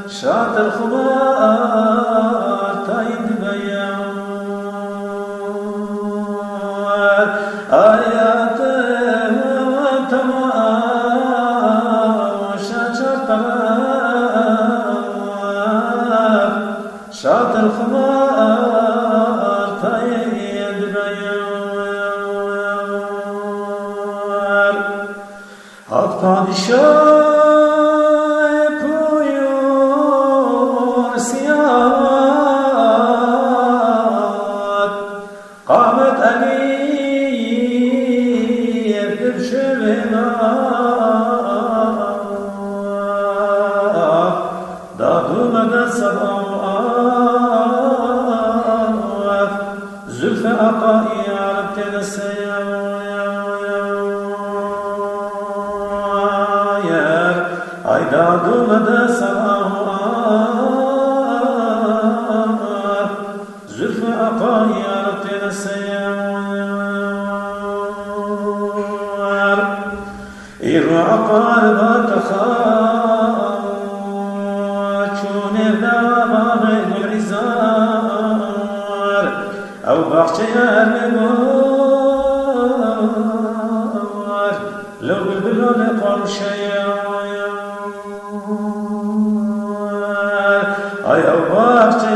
شاط الخمار تايد بيار آيات وتماشى شاط الخمار تايد بيار أقطع الشايب ويرسيات قامت أليف بشبهنا دادو مدى الصباح زلف أقائي عربت السيار عيداد مدى الصباح زلف أقائي عربت السيار إيرو أقاربات خاتشون الدابا العزار أو بحشي الموار لو بالبلو لقال شيار أي أو بحشي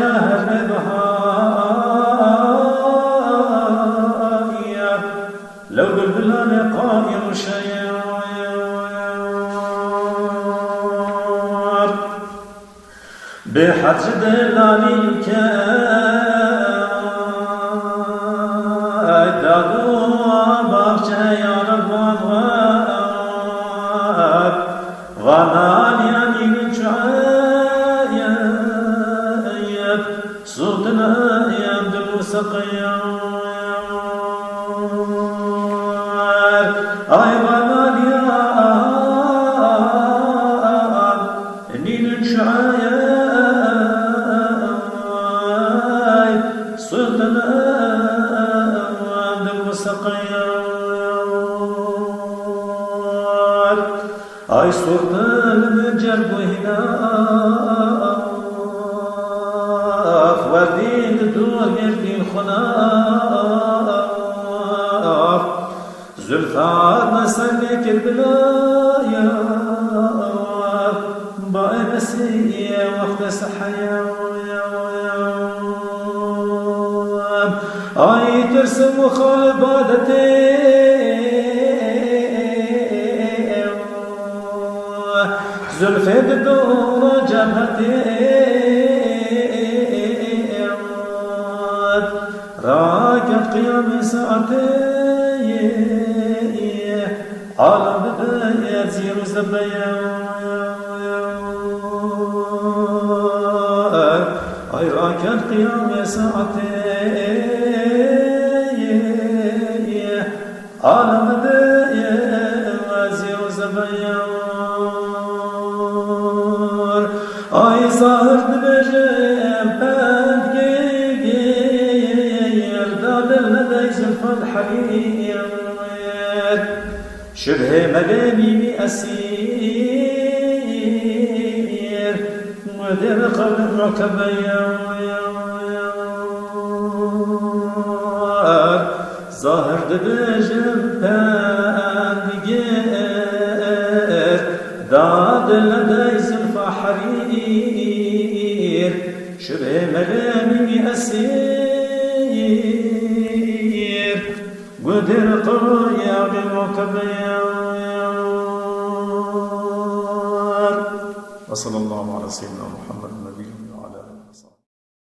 الموار لو بالبلو لقال شيار بحج دلالي دادو بابشة يا ربان غنان يعني من شعايب صوتنا يندل وسقيار أي غنان يا نيل شعايب صوتنا سقيار أي صرت المجرب هنا وردين دور قلبي الخناف زلفات مسلك البلايا باي مسيء وقت سحيا أي ترسم خلبادتي زلفي بدور جبهتي راكب قيام ساعتي عالم بداية زير زبيا أي راكب قيام ساعتي عالم بداية زير زبيا أي ظاهر بجيب بانجير دادل لدي زلف الحرير شبه مباني أسير مدير قبل ركبيا ظاهر بجيب بانجير دادل لدي زلف حرير شبه ملامي أسير قدر قرية بالمكبير وصلى الله على سيدنا محمد.